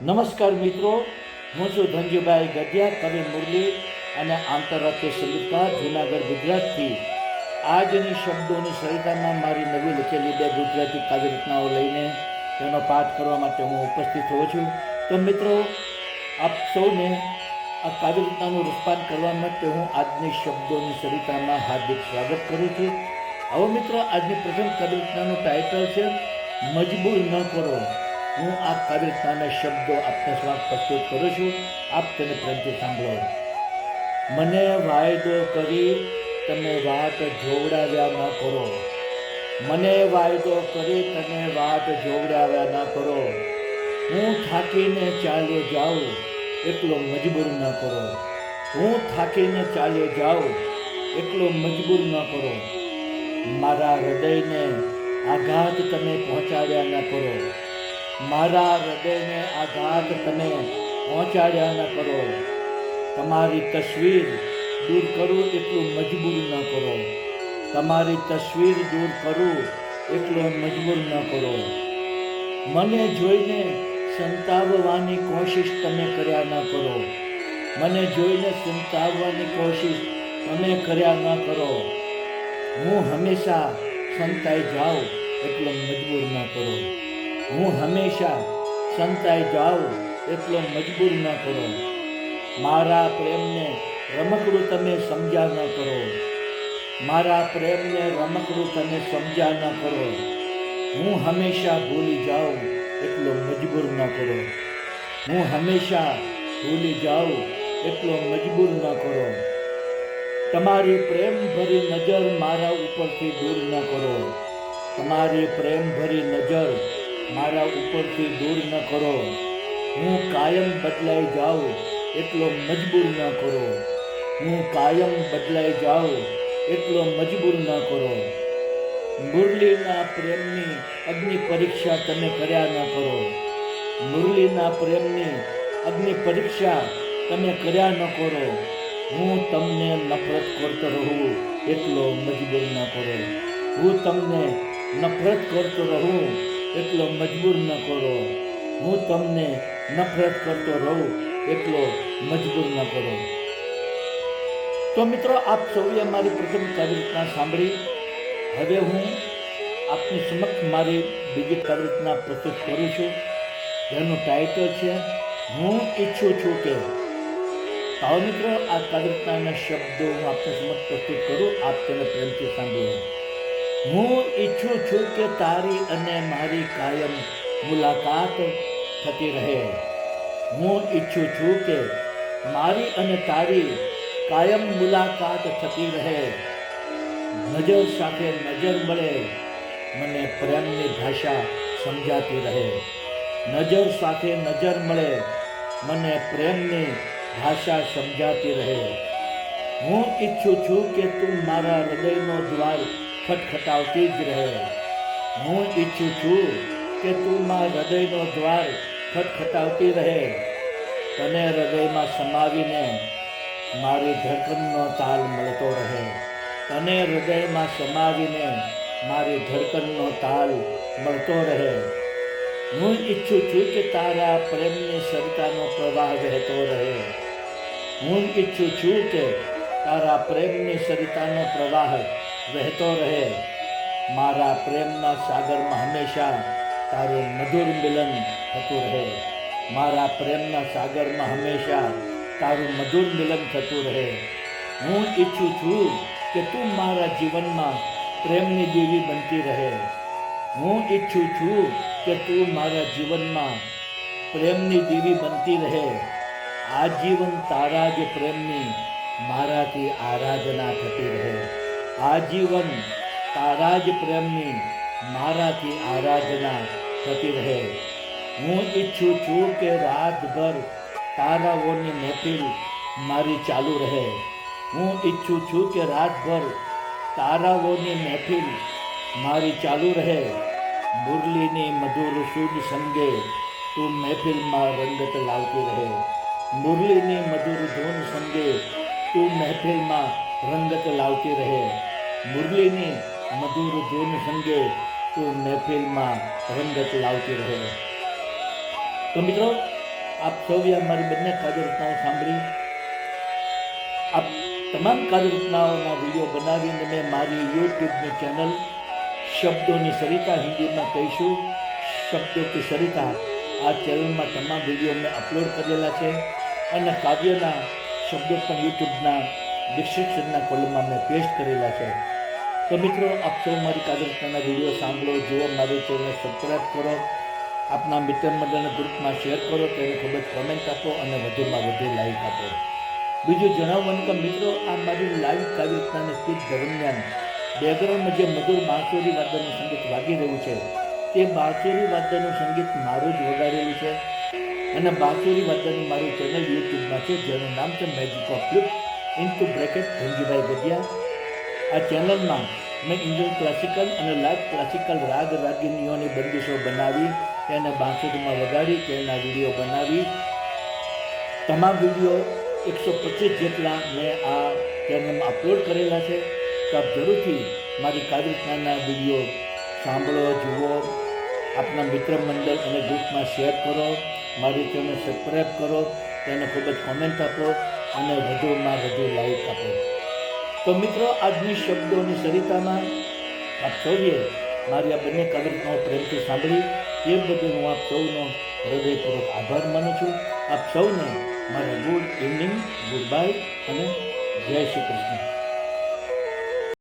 નમસ્કાર મિત્રો, હું છું ધનજીભાઈ ગઢિયા, કવિ મુરલી અને આંતરરાષ્ટ્રીય સંગીતકાર જૂનાગઢ ગુજરાતથી. આજની શબ્દોની સરિતામાં મારી નવી લખેલી 2 ગુજરાતી કાવ્ય રચનાઓ લઈને તેનો પાઠ કરવા માટે હું ઉપસ્થિત થયો છું. તો મિત્રો, આપ સૌને આ કાવ્ય રચનાનું રસપાન કરવા માટે હું આજની શબ્દોની સરિતામાં હાર્દિક સ્વાગત કરું છું. હવે મિત્રો, આજની પ્રથમ કાવ્ય રચનાનું ટાઇટલ છે મજબૂર ન કરો. હું આ કાવ્ય રચનાના શબ્દો આપને સમક્ષ પ્રસ્તુત કરું છું. આપ તેને પ્રેમથી સાંભળો. મને વાયદો કરી તમે વાત જોવડાવ્યા ન કરો. મને વાયદો કરી તમે વાત જોવડાવ્યા ન કરો. હું થાકીને ચાલ્યો જાઉં એટલો મજબૂર ન કરો. હું થાકીને ચાલ્યો જાઉં એટલો મજબૂર ન કરો. મારા હૃદયને આઘાત તમે પહોંચાડ્યા ન કરો. મારા હૃદયને આઘાત તમે પહોંચાડ્યા ન કરો. તમારી તસવીર દૂર કરું એટલું મજબૂર ન કરો. તમારી તસવીર દૂર કરું એટલો મજબૂર ન કરો. મને જોઈને સંતાવવાની કોશિશ તમે કર્યા ન કરો. મને જોઈને સંતાવવાની કોશિશ તમે કર્યા ન કરો. હું હંમેશા સંતાઈ જાઉં એટલો મજબૂર ન કરો. હું હંમેશા સંતાઈ જાઉં એટલો મજબૂર ન કરો. મારા પ્રેમને રમકડું તમે સમજ્યા ન કરો. મારા પ્રેમને રમકડું તમે સમજ્યા ન કરો. હું હંમેશા ભૂલી જાઉં એટલો મજબૂર ન કરો. હું હંમેશા ભૂલી જાઉં એટલો મજબૂર ન કરો. તમારી પ્રેમ ભરી નજર મારા ઉપરથી દૂર ન કરો. તમારી પ્રેમ ભરી નજર મારા ઉપરથી દૂર ન કરો. હું કાયમ બદલાઈ જાઉં એટલો મજબૂર ન કરો. હું કાયમ બદલાઈ જાઉં એટલો મજબૂર ન કરો. મુરલીના પ્રેમની અગ્નિ પરીક્ષા તમે કર્યા ન કરો. મુરલીના પ્રેમની અગ્નિ પરીક્ષા તમે કર્યા ન કરો. હું તમને નફરત કરતો રહું એટલો મજબૂર ન કરો. હું તમને નફરત કરતો રહું એટલો મજબૂર ન કરો. હું તમને નફરત કરતો રહું એટલો મજબૂર ન કરો. તો મિત્રો, આપ સૌએ મારી પ્રથમ કાવ્ય રચના સાંભળી. હવે હું આપની સમક્ષ મારી બીજી કાવ્ય રચના પ્રસ્તુત કરું છું, જેનું ટાઇટલ છે હું ઈચ્છું છું કે. આવો મિત્રો, આ કાવ્ય રચનાના શબ્દો હું આપને સમક્ષ પ્રસ્તુત કરું. આપ તેને પ્રેમથી સાંભળો. હું ઈચ્છું છું કે તારી અને મારી કાયમ મુલાકાત થતી રહે. હું ઈચ્છું છું કે મારી અને તારી કાયમ મુલાકાત થતી રહે. નજર સાથે નજર મળે મને પ્રેમની ભાષા સમજાતી રહે. નજર સાથે નજર મળે મને પ્રેમની ભાષા સમજાતી રહે. હું ઈચ્છું છું કે તું મારા હૃદયનો દ્વાર ખટખટાવતી જ રહે. હું ઈચ્છું છું કે તું મારા હૃદયનો દ્વાર ખટખટાવતી રહે. તને હૃદયમાં સમાવીને મારી ધડકનનો તાલ મળતો રહે. તને હૃદયમાં સમાવીને મારી ધડકનનો તાલ મળતો રહે. હું ઈચ્છું છું કે તારા પ્રેમની સરિતાનો પ્રવાહ વહેતો રહે. હું ઈચ્છું છું કે તારા પ્રેમની સરિતાનો પ્રવાહ વહેતો રહે. મારા પ્રેમના સાગરમાં હંમેશા તારું મધુર મિલન થતું રહે. મારા પ્રેમના સાગરમાં હંમેશા તારું મધુર મિલન થતું રહે. હું ઈચ્છું છું કે તું મારા જીવનમાં પ્રેમની દેવી બનતી રહે. હું ઈચ્છું છું કે તું મારા જીવનમાં પ્રેમની દેવી બનતી રહે. આજીવન તારા જ પ્રેમની મારાથી આરાધના થતી રહે. આજીવન તારા જ પ્રેમની મારાથી આરાધના થતી રહે. હું ઈચ્છું છું કે રાતભર તારાઓની મહેફિલ મારી ચાલુ રહે. હું ઈચ્છું છું કે રાતભર તારાઓની મહેફિલ મારી ચાલુ રહે. મુરલીની મધુર સૂદ સંગે તું મહેફિલમાં રંગત લાવતી રહે. મુરલીની મધુર ધૂન સંગે તું મહેફિલમાં રંગત લાવતી રહે. મુરલીની મધુર ધૂન સંગે તું મહેફિલમાં રંગત લાવતી રહે. તો મિત્રો, આપ સૌએ મારી બંને કાવ્ય રચનાઓ સાંભળી. આપ તમામ કાવ્ય રચનાઓના વિડીયો બનાવીને મેં મારી યુટ્યુબની ચેનલ શબ્દોની સરિતા, હિન્દીમાં કહીશું શબ્દો કી સરિતા, આ ચેનલમાં તમામ વિડીયો મેં અપલોડ કરેલા છે અને કાવ્યના શબ્દો પણ યુટ્યુબના ડિસ્ક્રિપ્શનના કોલમમાં મેં પેસ્ટ કરેલા છે. તો મિત્રો, આપ સૌ મારી કાવ્ય રચનાના વિડીયો સાંભળો, જુઓ, મારી ચેનલ સબસ્ક્રાઈબ કરો, આપના મિત્ર મંડળના ગ્રુપમાં શેર કરો, તેને ખૂબ જ કોમેન્ટ આપો અને વધુમાં વધુ લાઈક આપો. બીજું જણાવવાનું કે મિત્રો, આ મારી લાઈવ કાવ્ય રચનાની સ્પીચ દરમિયાન બેકગ્રાઉન્ડમાં જે મધુર બાંસુરી વાદ્યનું સંગીત વાગી રહ્યું છે તે બાંસુરી વાદ્યનું સંગીત મારું જ વગાડેલું છે અને બાંસુરી વાદ્યનું મારું ચેનલ યુટ્યુબમાં છે, જેનું નામ છે magic of flute into bracket Dhanjibhai Gadhiya. આ ચેનલમાં મેં ઇન્ડિયન ક્લાસિકલ અને લાઈવ ક્લાસિકલ રાગ રાગિનીઓની બંદીશો બનાવી, તેને બાંસુરીમાં વગાડી, તેના વિડીયો બનાવી. તમામ વિડીયો 125 જેટલા મેં આ ચેનલમાં અપલોડ કરેલા છે. તો આપ જરૂરથી મારી કાવ્ય રચનાના વિડીયો સાંભળો, જુઓ, આપના મિત્ર મંડળ અને ગ્રુપમાં શેર કરો, મારી ચેનલ સબસ્ક્રાઈબ કરો, તેને ખૂબ જ કોમેન્ટ આપો અને વધુમાં વધુ લાઈક આપો. તો મિત્રો, આજની શબ્દોની સરિતામાં આપ સૌએ મારી આ બંને કાવ્ય રચનાઓ પ્રેમથી સાંભળી એ બદલ હું આપ સૌનો હૃદયપૂર્વક આભાર માનું છું. આપ સૌને મારા ગુડ ઇવનિંગ, ગુડ બાય અને જય શ્રી કૃષ્ણ.